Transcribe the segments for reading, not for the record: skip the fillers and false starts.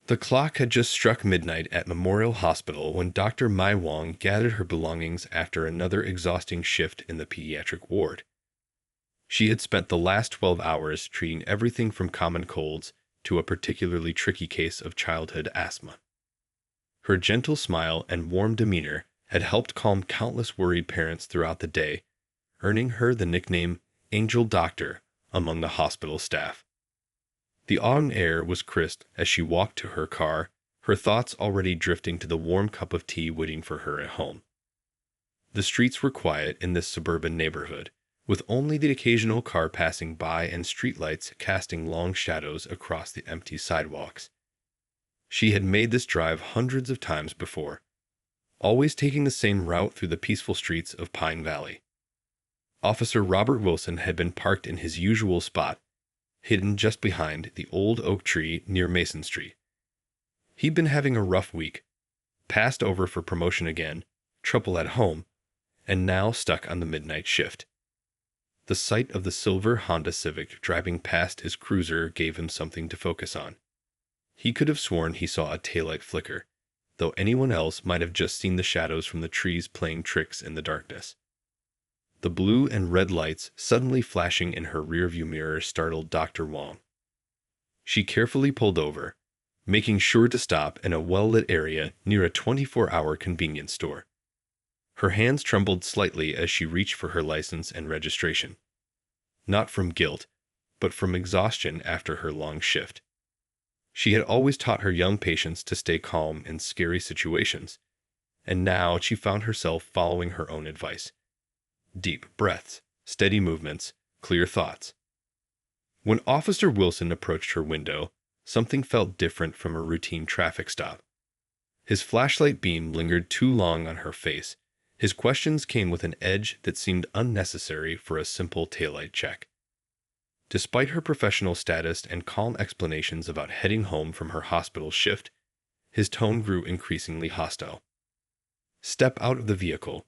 The clock had just struck midnight at Memorial Hospital when Dr. Mai Wong gathered her belongings after another exhausting shift in the pediatric ward. She had spent the last 12 hours treating everything from common colds to a particularly tricky case of childhood asthma. Her gentle smile and warm demeanor had helped calm countless worried parents throughout the day, earning her the nickname Angel Doctor among the hospital staff. The autumn air was crisp as she walked to her car, her thoughts already drifting to the warm cup of tea waiting for her at home. The streets were quiet in this suburban neighborhood, with only the occasional car passing by and streetlights casting long shadows across the empty sidewalks. She had made this drive hundreds of times before, always taking the same route through the peaceful streets of Pine Valley. Officer Robert Wilson had been parked in his usual spot, hidden just behind the old oak tree near Mason Street. He'd been having a rough week, passed over for promotion again, trouble at home, and now stuck on the midnight shift. The sight of the silver Honda Civic driving past his cruiser gave him something to focus on. He could have sworn he saw a taillight flicker, though anyone else might have just seen the shadows from the trees playing tricks in the darkness. The blue and red lights suddenly flashing in her rearview mirror startled Dr. Wong. She carefully pulled over, making sure to stop in a well-lit area near a 24-hour convenience store. Her hands trembled slightly as she reached for her license and registration. Not from guilt, but from exhaustion after her long shift. She had always taught her young patients to stay calm in scary situations, and now she found herself following her own advice. Deep breaths, steady movements, clear thoughts. When Officer Wilson approached her window, something felt different from a routine traffic stop. His flashlight beam lingered too long on her face. His questions came with an edge that seemed unnecessary for a simple taillight check. Despite her professional status and calm explanations about heading home from her hospital shift, his tone grew increasingly hostile. "Step out of the vehicle,"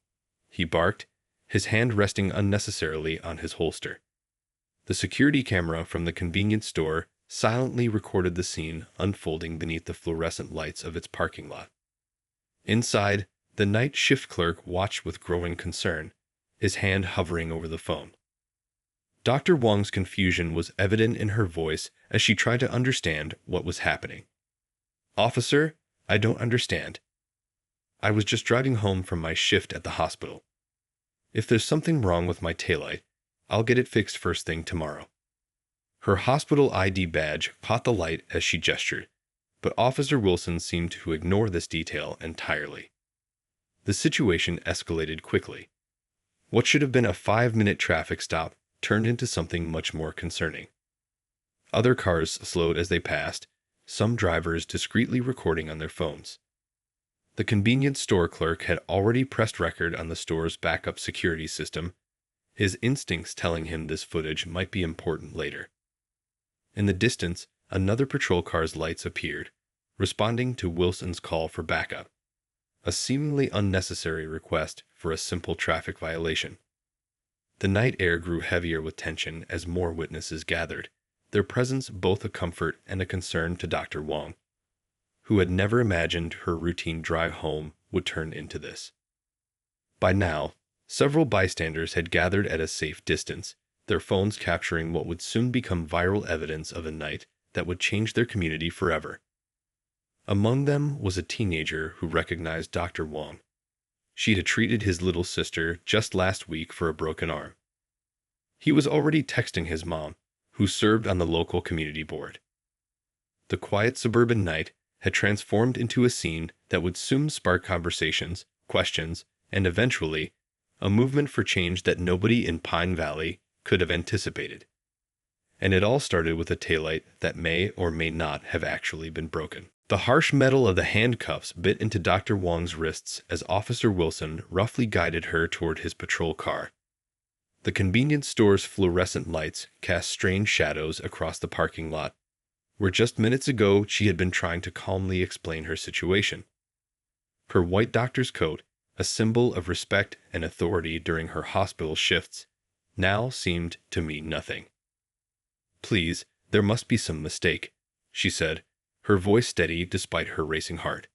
he barked, his hand resting unnecessarily on his holster. The security camera from the convenience store silently recorded the scene unfolding beneath the fluorescent lights of its parking lot. Inside, the night shift clerk watched with growing concern, his hand hovering over the phone. Dr. Wong's confusion was evident in her voice as she tried to understand what was happening. "Officer, I don't understand. I was just driving home from my shift at the hospital. If there's something wrong with my taillight, I'll get it fixed first thing tomorrow." Her hospital ID badge caught the light as she gestured, but Officer Wilson seemed to ignore this detail entirely. The situation escalated quickly. What should have been a 5-minute traffic stop turned into something much more concerning. Other cars slowed as they passed, some drivers discreetly recording on their phones. The convenience store clerk had already pressed record on the store's backup security system, his instincts telling him this footage might be important later. In the distance, another patrol car's lights appeared, responding to Wilson's call for backup, a seemingly unnecessary request for a simple traffic violation. The night air grew heavier with tension as more witnesses gathered, their presence both a comfort and a concern to Dr. Wong, who had never imagined her routine drive home would turn into this. By now, several bystanders had gathered at a safe distance, their phones capturing what would soon become viral evidence of a night that would change their community forever. Among them was a teenager who recognized Dr. Wong. She had treated his little sister just last week for a broken arm. He was already texting his mom, who served on the local community board. The quiet suburban night had transformed into a scene that would soon spark conversations, questions, and eventually, a movement for change that nobody in Pine Valley could have anticipated. And it all started with a taillight that may or may not have actually been broken. The harsh metal of the handcuffs bit into Dr. Wong's wrists as Officer Wilson roughly guided her toward his patrol car. The convenience store's fluorescent lights cast strange shadows across the parking lot, where just minutes ago she had been trying to calmly explain her situation. Her white doctor's coat, a symbol of respect and authority during her hospital shifts, now seemed to mean nothing. "Please, there must be some mistake," she said, her voice steady despite her racing heart.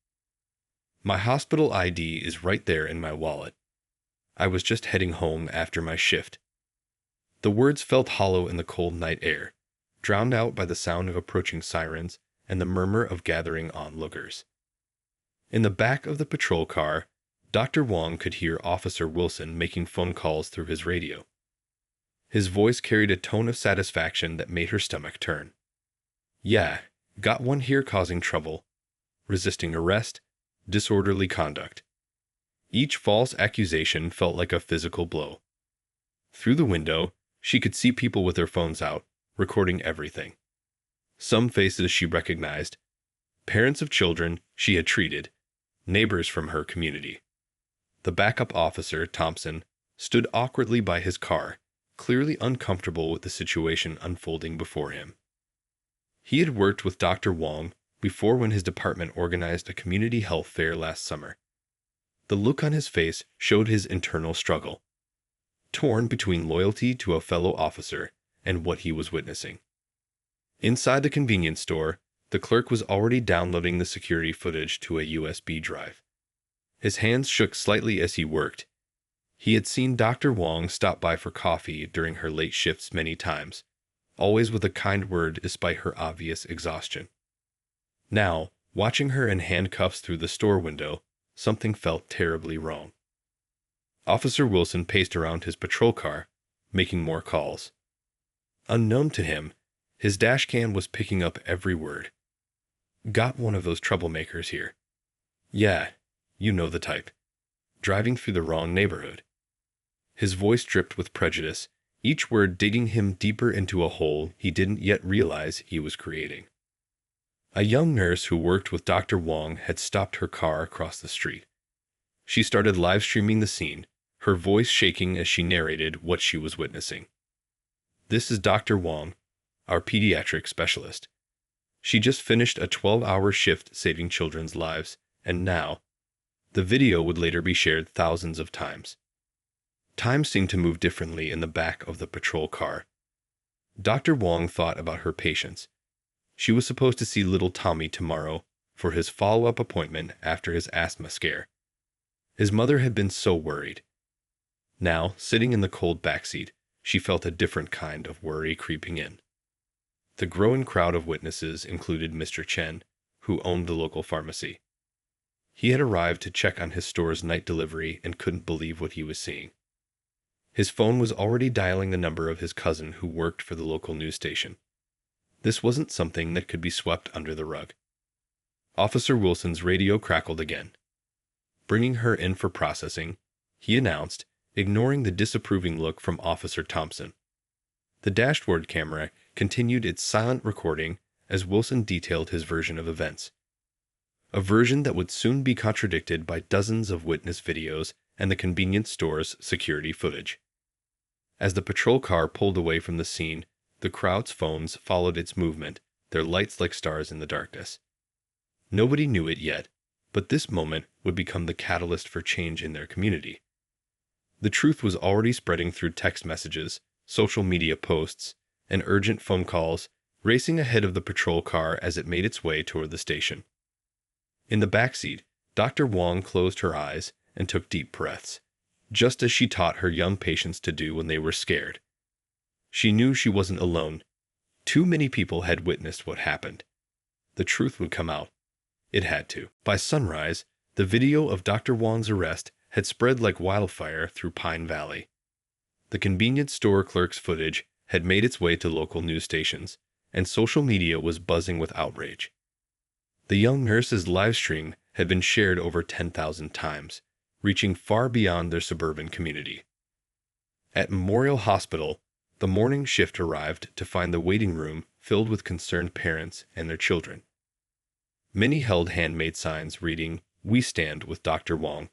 "My hospital ID is right there in my wallet. I was just heading home after my shift." The words felt hollow in the cold night air, drowned out by the sound of approaching sirens and the murmur of gathering onlookers. In the back of the patrol car, Dr. Wong could hear Officer Wilson making phone calls through his radio. His voice carried a tone of satisfaction that made her stomach turn. "Yeah, got one here causing trouble. Resisting arrest, disorderly conduct." Each false accusation felt like a physical blow. Through the window, she could see people with their phones out, recording everything. Some faces she recognized, parents of children she had treated, neighbors from her community. The backup officer, Thompson, stood awkwardly by his car, clearly uncomfortable with the situation unfolding before him. He had worked with Dr. Wong before when his department organized a community health fair last summer. The look on his face showed his internal struggle, torn between loyalty to a fellow officer and what he was witnessing. Inside the convenience store, the clerk was already downloading the security footage to a USB drive. His hands shook slightly as he worked. He had seen Dr. Wong stop by for coffee during her late shifts many times, always with a kind word despite her obvious exhaustion. Now, watching her in handcuffs through the store window, something felt terribly wrong. Officer Wilson paced around his patrol car, making more calls. Unknown to him, his dashcam was picking up every word. "Got one of those troublemakers here. Yeah, you know the type. Driving through the wrong neighborhood." His voice dripped with prejudice, each word digging him deeper into a hole he didn't yet realize he was creating. A young nurse who worked with Dr. Wong had stopped her car across the street. She started live streaming the scene, her voice shaking as she narrated what she was witnessing. "This is Dr. Wong, our pediatric specialist. She just finished a 12-hour shift saving children's lives, and now..." The video would later be shared thousands of times. Time seemed to move differently in the back of the patrol car. Dr. Wong thought about her patients. She was supposed to see little Tommy tomorrow for his follow-up appointment after his asthma scare. His mother had been so worried. Now, sitting in the cold backseat, she felt a different kind of worry creeping in. The growing crowd of witnesses included Mr. Chen, who owned the local pharmacy. He had arrived to check on his store's night delivery and couldn't believe what he was seeing. His phone was already dialing the number of his cousin who worked for the local news station. This wasn't something that could be swept under the rug. Officer Wilson's radio crackled again. Bringing her in for processing, he announced, ignoring the disapproving look from Officer Thompson. The dashboard camera continued its silent recording as Wilson detailed his version of events. A version that would soon be contradicted by dozens of witness videos and the convenience store's security footage. As the patrol car pulled away from the scene, the crowd's phones followed its movement, their lights like stars in the darkness. Nobody knew it yet, but this moment would become the catalyst for change in their community. The truth was already spreading through text messages, social media posts, and urgent phone calls, racing ahead of the patrol car as it made its way toward the station. In the backseat, Dr. Wong closed her eyes and took deep breaths, just as she taught her young patients to do when they were scared. She knew she wasn't alone. Too many people had witnessed what happened. The truth would come out. It had to. By sunrise, the video of Dr. Wong's arrest had spread like wildfire through Pine Valley. The convenience store clerk's footage had made its way to local news stations, and social media was buzzing with outrage. The young nurse's live stream had been shared over 10,000 times, reaching far beyond their suburban community. At Memorial Hospital, the morning shift arrived to find the waiting room filled with concerned parents and their children. Many held handmade signs reading, "We stand with Dr. Wong,"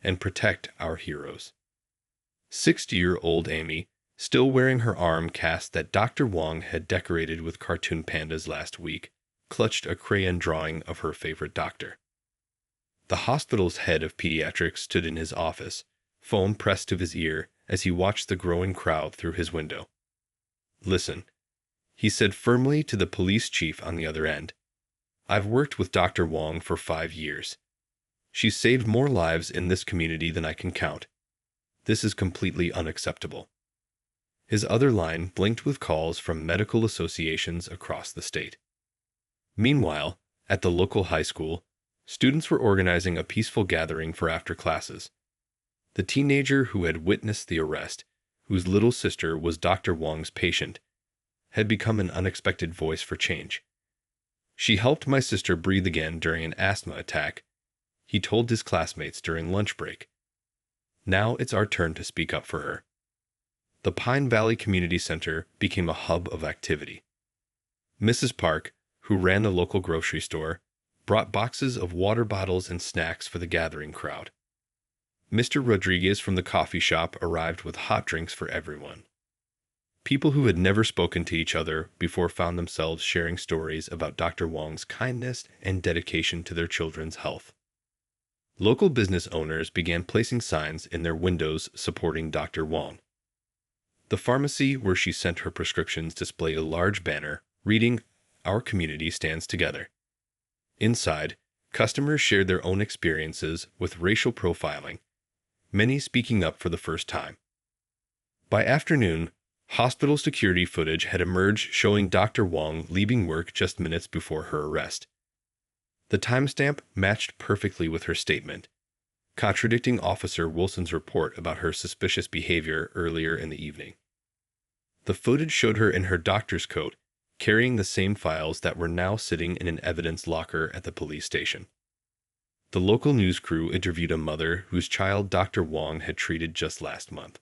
and "Protect our heroes." 60-year-old Amy, still wearing her arm cast that Dr. Wong had decorated with cartoon pandas last week, clutched a crayon drawing of her favorite doctor. The hospital's head of pediatrics stood in his office, phone pressed to his ear as he watched the growing crowd through his window. "Listen," he said firmly to the police chief on the other end. I've worked with Dr. Wong for 5 years. She's saved more lives in this community than I can count. This is completely unacceptable." His other line blinked with calls from medical associations across the state. Meanwhile, at the local high school, students were organizing a peaceful gathering for after classes. The teenager who had witnessed the arrest, whose little sister was Dr. Wong's patient, had become an unexpected voice for change. "She helped my sister breathe again during an asthma attack," he told his classmates during lunch break. "Now it's our turn to speak up for her." The Pine Valley Community Center became a hub of activity. Mrs. Park, who ran the local grocery store, brought boxes of water bottles and snacks for the gathering crowd. Mr. Rodriguez from the coffee shop arrived with hot drinks for everyone. People who had never spoken to each other before found themselves sharing stories about Dr. Wong's kindness and dedication to their children's health. Local business owners began placing signs in their windows supporting Dr. Wong. The pharmacy where she sent her prescriptions displayed a large banner reading, "Our community stands together." Inside, customers shared their own experiences with racial profiling, many speaking up for the first time. By afternoon, hospital security footage had emerged showing Dr. Wong leaving work just minutes before her arrest. The timestamp matched perfectly with her statement, contradicting Officer Wilson's report about her suspicious behavior earlier in the evening. The footage showed her in her doctor's coat, carrying the same files that were now sitting in an evidence locker at the police station. The local news crew interviewed a mother whose child Dr. Wong had treated just last month.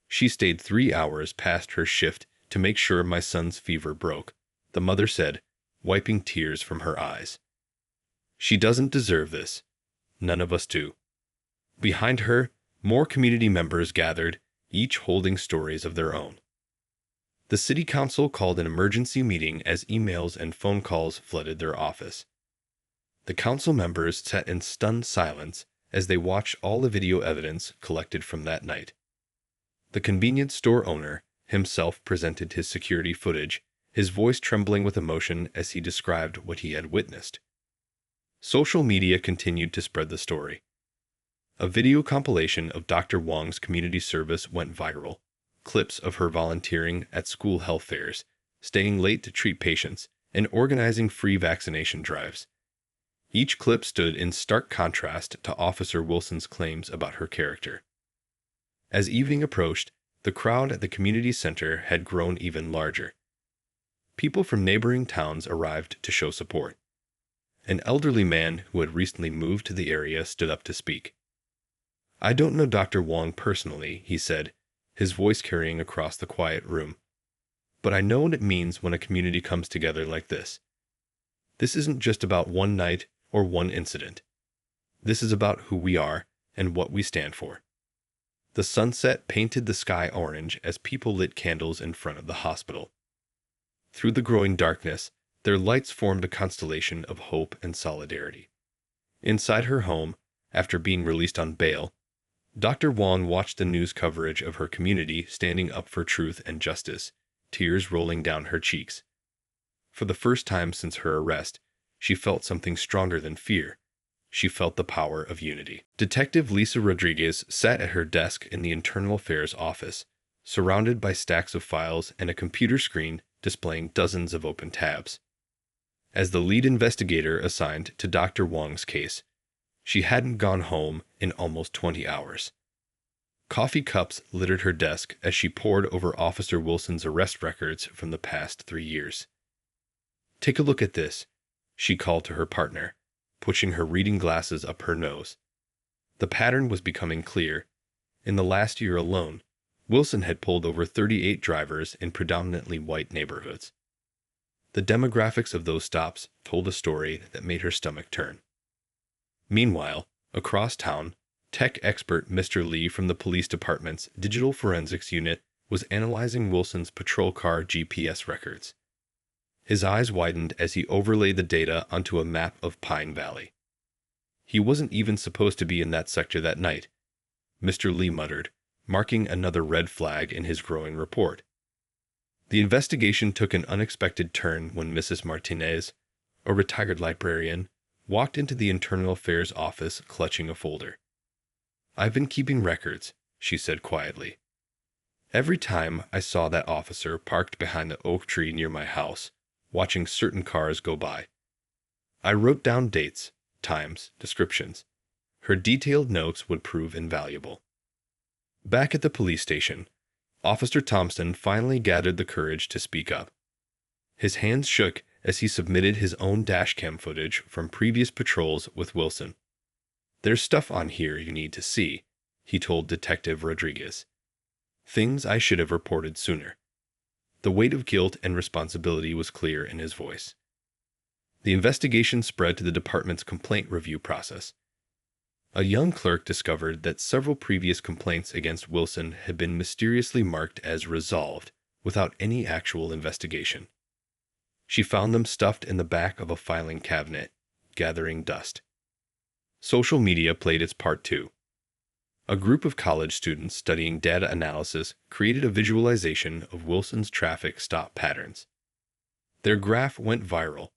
"She stayed 3 hours past her shift to make sure my son's fever broke," the mother said, wiping tears from her eyes. "She doesn't deserve this. None of us do." Behind her, more community members gathered, each holding stories of their own. The city council called an emergency meeting as emails and phone calls flooded their office. The council members sat in stunned silence as they watched all the video evidence collected from that night. The convenience store owner himself presented his security footage, his voice trembling with emotion as he described what he had witnessed. Social media continued to spread the story. A video compilation of Dr. Wong's community service went viral. Clips of her volunteering at school health fairs, staying late to treat patients, and organizing free vaccination drives. Each clip stood in stark contrast to Officer Wilson's claims about her character. As evening approached, the crowd at the community center had grown even larger. People from neighboring towns arrived to show support. An elderly man who had recently moved to the area stood up to speak. "I don't know Dr. Wong personally," he said, his voice carrying across the quiet room. "But I know what it means when a community comes together like this. This isn't just about one night or one incident. This is about who we are and what we stand for." The sunset painted the sky orange as people lit candles in front of the hospital. Through the growing darkness, their lights formed a constellation of hope and solidarity. Inside her home, after being released on bail, Dr. Wong watched the news coverage of her community standing up for truth and justice, tears rolling down her cheeks. For the first time since her arrest, she felt something stronger than fear. She felt the power of unity. Detective Lisa Rodriguez sat at her desk in the Internal Affairs office, surrounded by stacks of files and a computer screen displaying dozens of open tabs. As the lead investigator assigned to Dr. Wong's case, she hadn't gone home in almost 20 hours. Coffee cups littered her desk as she pored over Officer Wilson's arrest records from the past 3 years. "Take a look at this," she called to her partner, pushing her reading glasses up her nose. The pattern was becoming clear. In the last year alone, Wilson had pulled over 38 drivers in predominantly white neighborhoods. The demographics of those stops told a story that made her stomach turn. Meanwhile, across town, tech expert Mr. Lee from the police department's digital forensics unit was analyzing Wilson's patrol car GPS records. His eyes widened as he overlaid the data onto a map of Pine Valley. "He wasn't even supposed to be in that sector that night," Mr. Lee muttered, marking another red flag in his growing report. The investigation took an unexpected turn when Mrs. Martinez, a retired librarian, walked into the Internal Affairs office clutching a folder. "I've been keeping records," she said quietly. "Every time I saw that officer parked behind the oak tree near my house, watching certain cars go by. I wrote down dates, times, descriptions. Her detailed notes would prove invaluable." Back at the police station, Officer Thompson finally gathered the courage to speak up. His hands shook as he submitted his own dashcam footage from previous patrols with Wilson. "There's stuff on here you need to see," he told Detective Rodriguez. "Things I should have reported sooner." The weight of guilt and responsibility was clear in his voice. The investigation spread to the department's complaint review process. A young clerk discovered that several previous complaints against Wilson had been mysteriously marked as resolved without any actual investigation. She found them stuffed in the back of a filing cabinet, gathering dust. Social media played its part too. A group of college students studying data analysis created a visualization of Wilson's traffic stop patterns. Their graph went viral,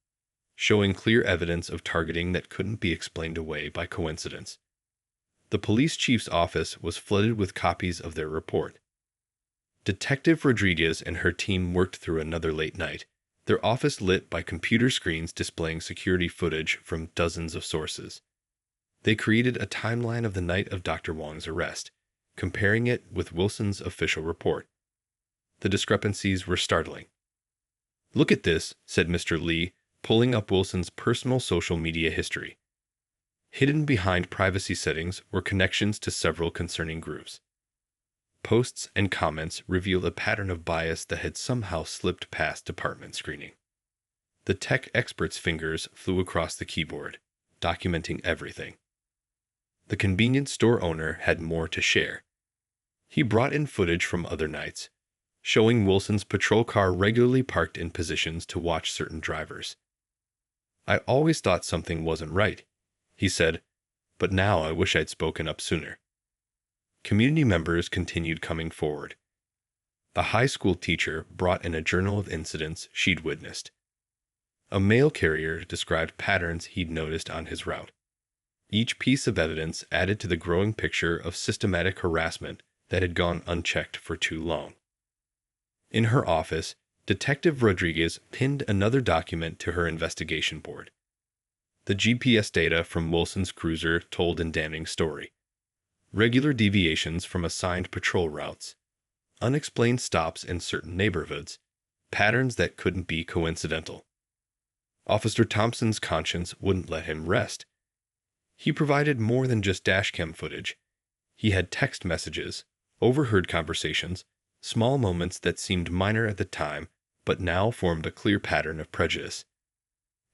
showing clear evidence of targeting that couldn't be explained away by coincidence. The police chief's office was flooded with copies of their report. Detective Rodriguez and her team worked through another late night, their office lit by computer screens displaying security footage from dozens of sources. They created a timeline of the night of Dr. Wong's arrest, comparing it with Wilson's official report. The discrepancies were startling. "Look at this," said Mr. Lee, pulling up Wilson's personal social media history. Hidden behind privacy settings were connections to several concerning groups. Posts and comments revealed a pattern of bias that had somehow slipped past department screening. The tech expert's fingers flew across the keyboard, documenting everything. The convenience store owner had more to share. He brought in footage from other nights, showing Wilson's patrol car regularly parked in positions to watch certain drivers. "I always thought something wasn't right," he said, "but now I wish I'd spoken up sooner." Community members continued coming forward. The high school teacher brought in a journal of incidents she'd witnessed. A mail carrier described patterns he'd noticed on his route. Each piece of evidence added to the growing picture of systematic harassment that had gone unchecked for too long. In her office, Detective Rodriguez pinned another document to her investigation board. The GPS data from Wilson's cruiser told a damning story. Regular deviations from assigned patrol routes, unexplained stops in certain neighborhoods, patterns that couldn't be coincidental. Officer Thompson's conscience wouldn't let him rest. He provided more than just dashcam footage. He had text messages, overheard conversations, small moments that seemed minor at the time but now formed a clear pattern of prejudice.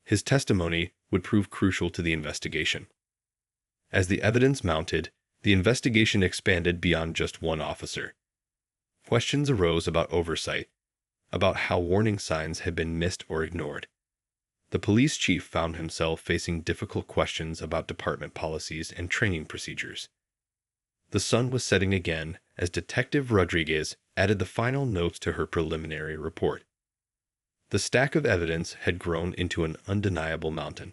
His testimony would prove crucial to the investigation. As the evidence mounted, the investigation expanded beyond just one officer. Questions arose about oversight, about how warning signs had been missed or ignored. The police chief found himself facing difficult questions about department policies and training procedures. The sun was setting again as Detective Rodriguez added the final notes to her preliminary report. The stack of evidence had grown into an undeniable mountain.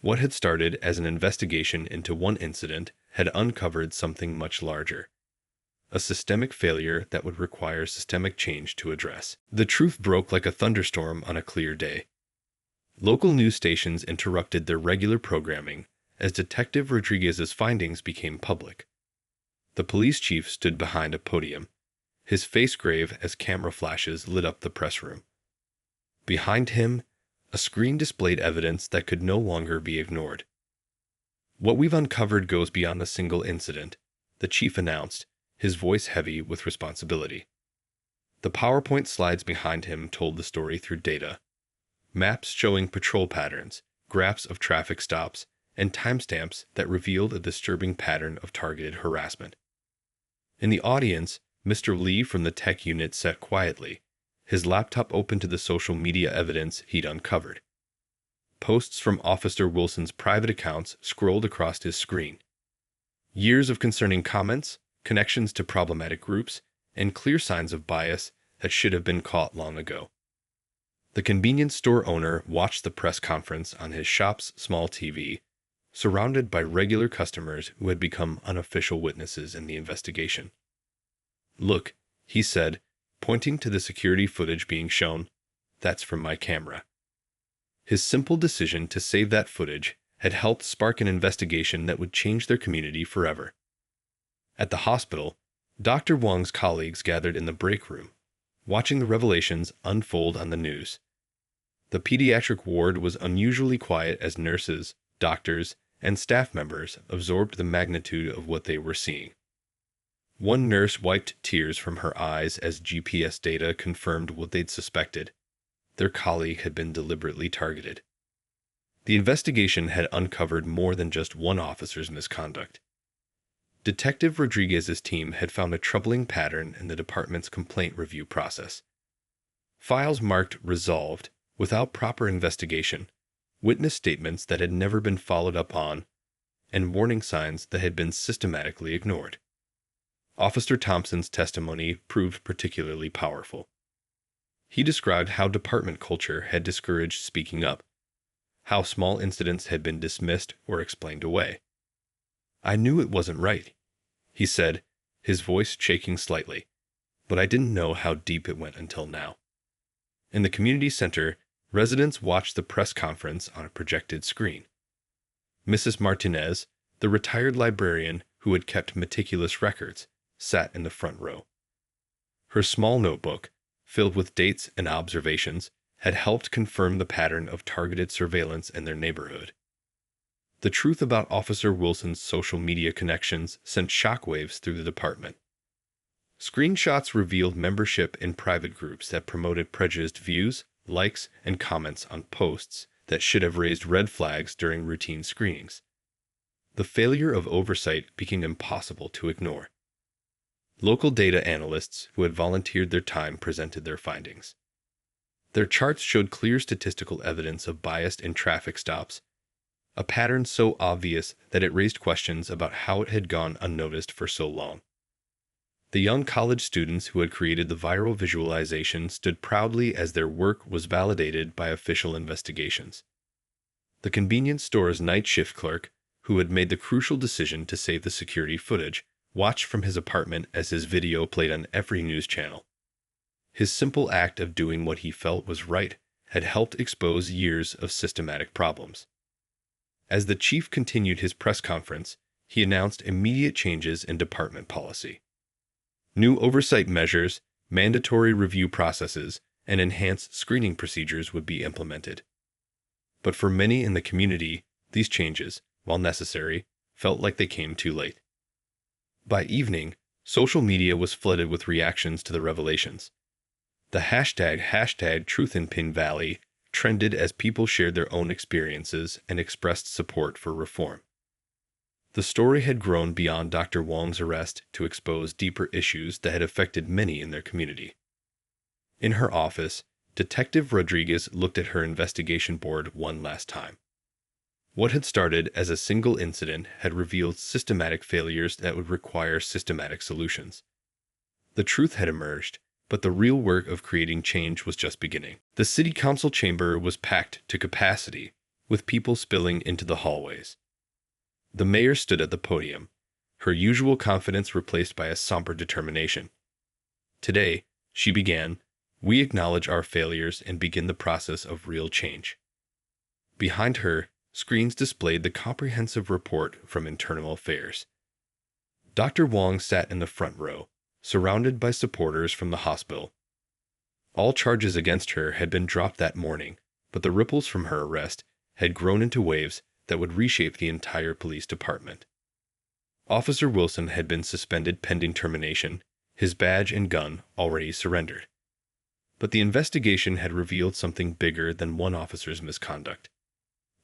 What had started as an investigation into one incident had uncovered something much larger, a systemic failure that would require systemic change to address. The truth broke like a thunderstorm on a clear day. Local news stations interrupted their regular programming as Detective Rodriguez's findings became public. The police chief stood behind a podium, his face grave as camera flashes lit up the press room. Behind him, a screen displayed evidence that could no longer be ignored. "What we've uncovered goes beyond a single incident," the chief announced, his voice heavy with responsibility. The PowerPoint slides behind him told the story through data. Maps showing patrol patterns, graphs of traffic stops, and timestamps that revealed a disturbing pattern of targeted harassment. In the audience, Mr. Lee from the tech unit sat quietly, his laptop open to the social media evidence he'd uncovered. Posts from Officer Wilson's private accounts scrolled across his screen. Years of concerning comments, connections to problematic groups, and clear signs of bias that should have been caught long ago. The convenience store owner watched the press conference on his shop's small TV, surrounded by regular customers who had become unofficial witnesses in the investigation. "Look," he said, pointing to the security footage being shown, "that's from my camera." His simple decision to save that footage had helped spark an investigation that would change their community forever. At the hospital, Dr. Wong's colleagues gathered in the break room, watching the revelations unfold on the news. The pediatric ward was unusually quiet as nurses, doctors, and staff members absorbed the magnitude of what they were seeing. One nurse wiped tears from her eyes as GPS data confirmed what they'd suspected. Their colleague had been deliberately targeted. The investigation had uncovered more than just one officer's misconduct. Detective Rodriguez's team had found a troubling pattern in the department's complaint review process. Files marked resolved without proper investigation, witness statements that had never been followed up on, and warning signs that had been systematically ignored. Officer Thompson's testimony proved particularly powerful. He described how department culture had discouraged speaking up, how small incidents had been dismissed or explained away. "I knew it wasn't right," he said, his voice shaking slightly, "but I didn't know how deep it went until now." In the community center, residents watched the press conference on a projected screen. Mrs. Martinez, the retired librarian who had kept meticulous records, sat in the front row. Her small notebook, filled with dates and observations, had helped confirm the pattern of targeted surveillance in their neighborhood. The truth about Officer Wilson's social media connections sent shockwaves through the department. Screenshots revealed membership in private groups that promoted prejudiced views, likes, and comments on posts that should have raised red flags during routine screenings. The failure of oversight became impossible to ignore. Local data analysts who had volunteered their time presented their findings. Their charts showed clear statistical evidence of bias in traffic stops, a pattern so obvious that it raised questions about how it had gone unnoticed for so long. The young college students who had created the viral visualization stood proudly as their work was validated by official investigations. The convenience store's night shift clerk, who had made the crucial decision to save the security footage, watched from his apartment as his video played on every news channel. His simple act of doing what he felt was right had helped expose years of systematic problems. As the chief continued his press conference, he announced immediate changes in department policy. New oversight measures, mandatory review processes, and enhanced screening procedures would be implemented. But for many in the community, these changes, while necessary, felt like they came too late. By evening, social media was flooded with reactions to the revelations. The hashtag #TruthInPinValley trended as people shared their own experiences and expressed support for reform. The story had grown beyond Dr. Wong's arrest to expose deeper issues that had affected many in their community. In her office, Detective Rodriguez looked at her investigation board one last time. What had started as a single incident had revealed systematic failures that would require systematic solutions. The truth had emerged, but the real work of creating change was just beginning. The city council chamber was packed to capacity, with people spilling into the hallways. The mayor stood at the podium, her usual confidence replaced by a somber determination. Today, she began, "We acknowledge our failures and begin the process of real change." Behind her, screens displayed the comprehensive report from Internal Affairs. Dr. Wong sat in the front row, surrounded by supporters from the hospital. All charges against her had been dropped that morning, but the ripples from her arrest had grown into waves that would reshape the entire police department. Officer Wilson had been suspended pending termination, his badge and gun already surrendered. But the investigation had revealed something bigger than one officer's misconduct.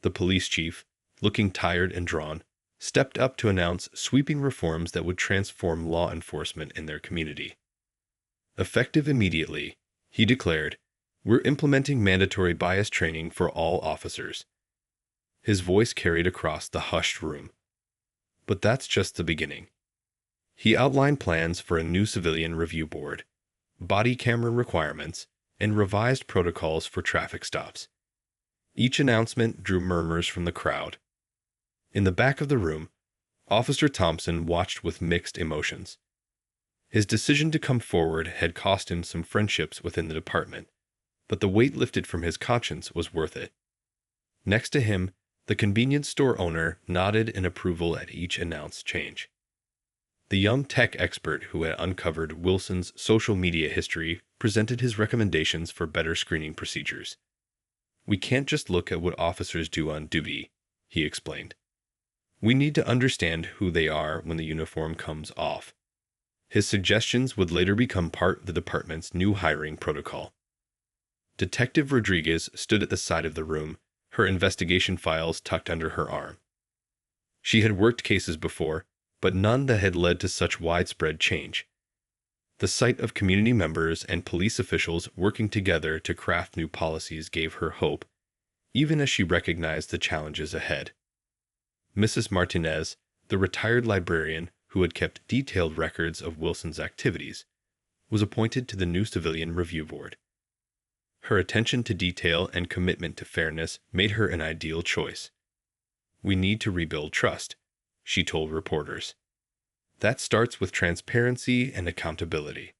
The police chief, looking tired and drawn, stepped up to announce sweeping reforms that would transform law enforcement in their community. Effective immediately, he declared, "We're implementing mandatory bias training for all officers." His voice carried across the hushed room. But that's just the beginning. He outlined plans for a new civilian review board, body camera requirements, and revised protocols for traffic stops. Each announcement drew murmurs from the crowd. In the back of the room, Officer Thompson watched with mixed emotions. His decision to come forward had cost him some friendships within the department, but the weight lifted from his conscience was worth it. Next to him, the convenience store owner nodded in approval at each announced change. The young tech expert who had uncovered Wilson's social media history presented his recommendations for better screening procedures. "We can't just look at what officers do on duty," he explained. "We need to understand who they are when the uniform comes off." His suggestions would later become part of the department's new hiring protocol. Detective Rodriguez stood at the side of the room, her investigation files tucked under her arm. She had worked cases before, but none that had led to such widespread change. The sight of community members and police officials working together to craft new policies gave her hope, even as she recognized the challenges ahead. Mrs. Martinez, the retired librarian who had kept detailed records of Wilson's activities, was appointed to the new Civilian Review Board. Her attention to detail and commitment to fairness made her an ideal choice. "We need to rebuild trust," she told reporters. "That starts with transparency and accountability."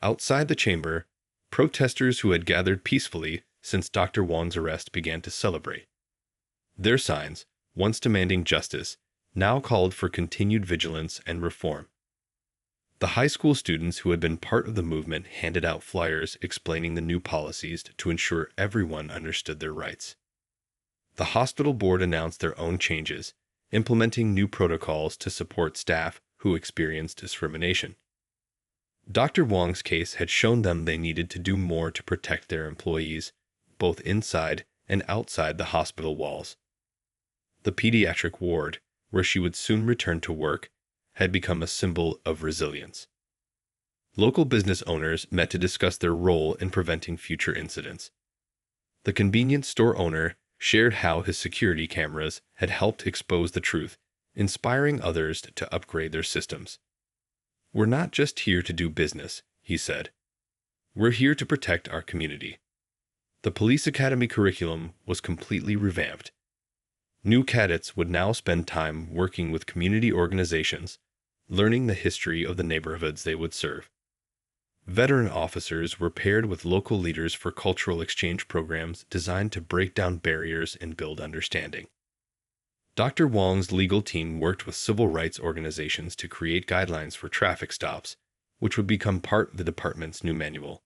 Outside the chamber, protesters who had gathered peacefully since Dr. Wong's arrest began to celebrate. Their signs, once demanding justice, now called for continued vigilance and reform. The high school students who had been part of the movement handed out flyers explaining the new policies to ensure everyone understood their rights. The hospital board announced their own changes, implementing new protocols to support staff who experienced discrimination. Dr. Wong's case had shown them they needed to do more to protect their employees, both inside and outside the hospital walls. The pediatric ward, where she would soon return to work, had become a symbol of resilience. Local business owners met to discuss their role in preventing future incidents. The convenience store owner shared how his security cameras had helped expose the truth, inspiring others to upgrade their systems. "We're not just here to do business," he said. "We're here to protect our community." The police academy curriculum was completely revamped. New cadets would now spend time working with community organizations, learning the history of the neighborhoods they would serve. Veteran officers were paired with local leaders for cultural exchange programs designed to break down barriers and build understanding. Dr. Wong's legal team worked with civil rights organizations to create guidelines for traffic stops, which would become part of the department's new manual.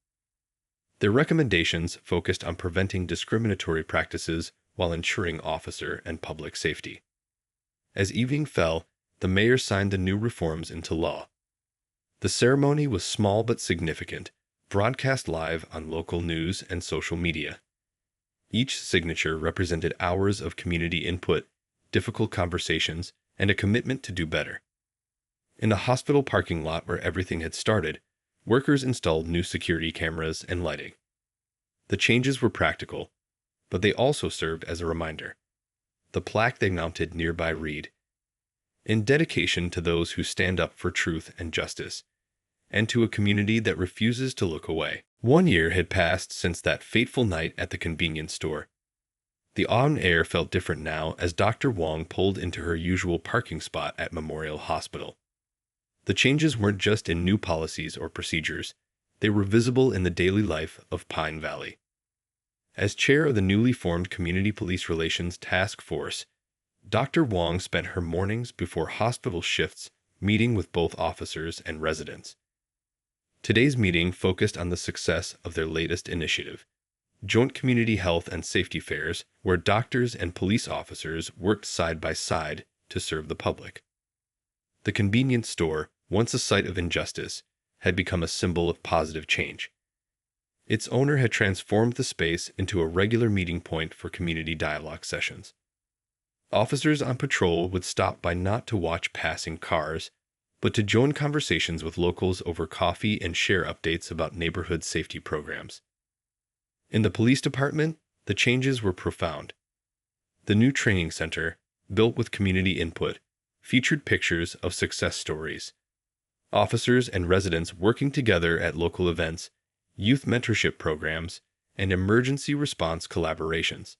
Their recommendations focused on preventing discriminatory practices while ensuring officer and public safety. As evening fell, the mayor signed the new reforms into law. The ceremony was small but significant, broadcast live on local news and social media. Each signature represented hours of community input, difficult conversations, and a commitment to do better. In the hospital parking lot where everything had started, workers installed new security cameras and lighting. The changes were practical, but they also served as a reminder. The plaque they mounted nearby read, "In dedication to those who stand up for truth and justice, and to a community that refuses to look away." 1 year had passed since that fateful night at the convenience store. The autumn air felt different now as Dr. Wong pulled into her usual parking spot at Memorial Hospital. The changes weren't just in new policies or procedures, they were visible in the daily life of Pine Valley. As chair of the newly formed Community Police Relations Task Force, Dr. Wong spent her mornings before hospital shifts meeting with both officers and residents. Today's meeting focused on the success of their latest initiative, Joint Community Health and Safety Fairs, where doctors and police officers worked side by side to serve the public. The convenience store, once a site of injustice, had become a symbol of positive change. Its owner had transformed the space into a regular meeting point for community dialogue sessions. Officers on patrol would stop by not to watch passing cars, but to join conversations with locals over coffee and share updates about neighborhood safety programs. In the police department, the changes were profound. The new training center, built with community input, featured pictures of success stories. Officers and residents working together at local events, youth mentorship programs, and emergency response collaborations.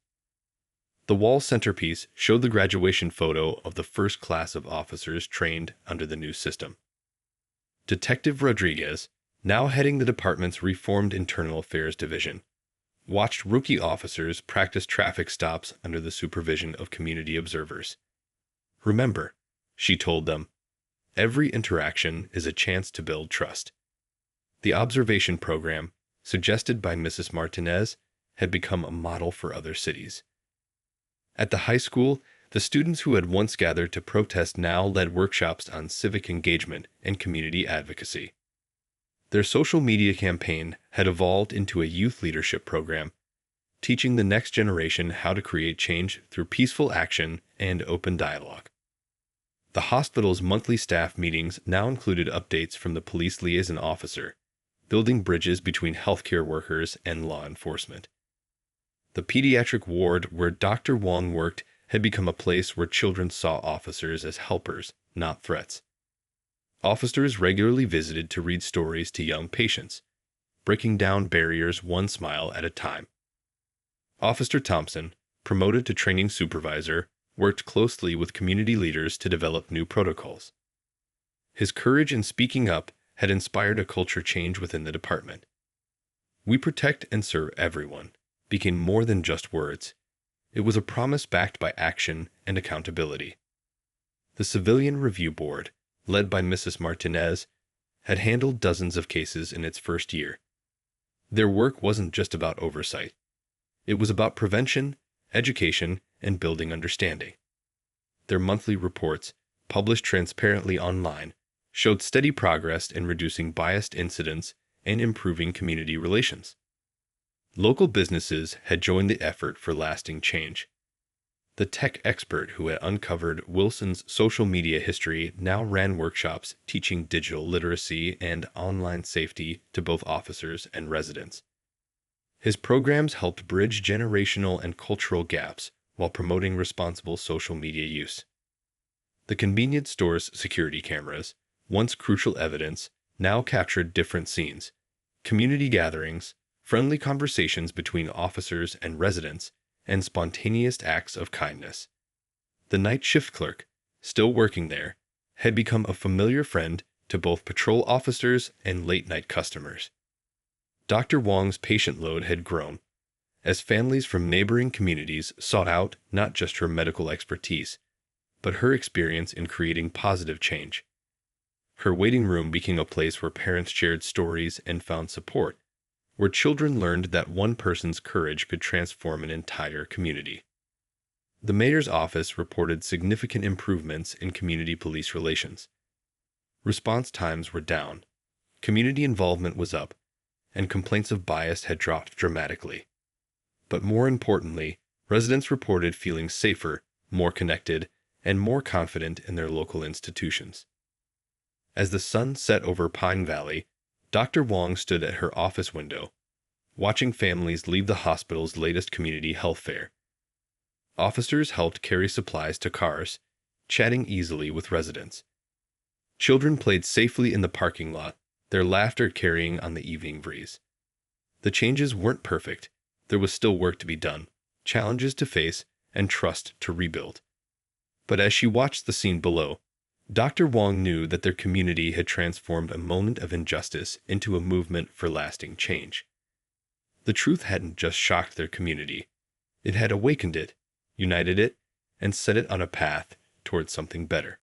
The wall centerpiece showed the graduation photo of the first class of officers trained under the new system. Detective Rodriguez, now heading the department's reformed Internal Affairs Division, watched rookie officers practice traffic stops under the supervision of community observers. "Remember," she told them, "every interaction is a chance to build trust." The observation program, suggested by Mrs. Martinez, had become a model for other cities. At the high school, the students who had once gathered to protest now led workshops on civic engagement and community advocacy. Their social media campaign had evolved into a youth leadership program, teaching the next generation how to create change through peaceful action and open dialogue. The hospital's monthly staff meetings now included updates from the police liaison officer, building bridges between healthcare workers and law enforcement. The pediatric ward where Dr. Wong worked had become a place where children saw officers as helpers, not threats. Officers regularly visited to read stories to young patients, breaking down barriers one smile at a time. Officer Thompson, promoted to training supervisor, worked closely with community leaders to develop new protocols. His courage in speaking up had inspired a culture change within the department. "We protect and serve everyone" became more than just words. It was a promise backed by action and accountability. The Civilian Review Board, led by Mrs. Martinez, had handled dozens of cases in its first year. Their work wasn't just about oversight. It was about prevention, education, and building understanding. Their monthly reports, published transparently online, showed steady progress in reducing biased incidents and improving community relations. Local businesses had joined the effort for lasting change. The tech expert who had uncovered Wilson's social media history now ran workshops teaching digital literacy and online safety to both officers and residents. His programs helped bridge generational and cultural gaps while promoting responsible social media use. The convenience store's security cameras, once crucial evidence, now captured different scenes: community gatherings, friendly conversations between officers and residents, and spontaneous acts of kindness. The night shift clerk, still working there, had become a familiar friend to both patrol officers and late-night customers. Dr. Wong's patient load had grown, as families from neighboring communities sought out not just her medical expertise, but her experience in creating positive change. Her waiting room became a place where parents shared stories and found support, where children learned that one person's courage could transform an entire community. The mayor's office reported significant improvements in community police relations. Response times were down, community involvement was up, and complaints of bias had dropped dramatically. But more importantly, residents reported feeling safer, more connected, and more confident in their local institutions. As the sun set over Pine Valley, Dr. Wong stood at her office window, watching families leave the hospital's latest community health fair. Officers helped carry supplies to cars, chatting easily with residents. Children played safely in the parking lot, their laughter carrying on the evening breeze. The changes weren't perfect. There was still work to be done, challenges to face, and trust to rebuild. But as she watched the scene below, Dr. Wong knew that their community had transformed a moment of injustice into a movement for lasting change. The truth hadn't just shocked their community. It had awakened it, united it, and set it on a path towards something better.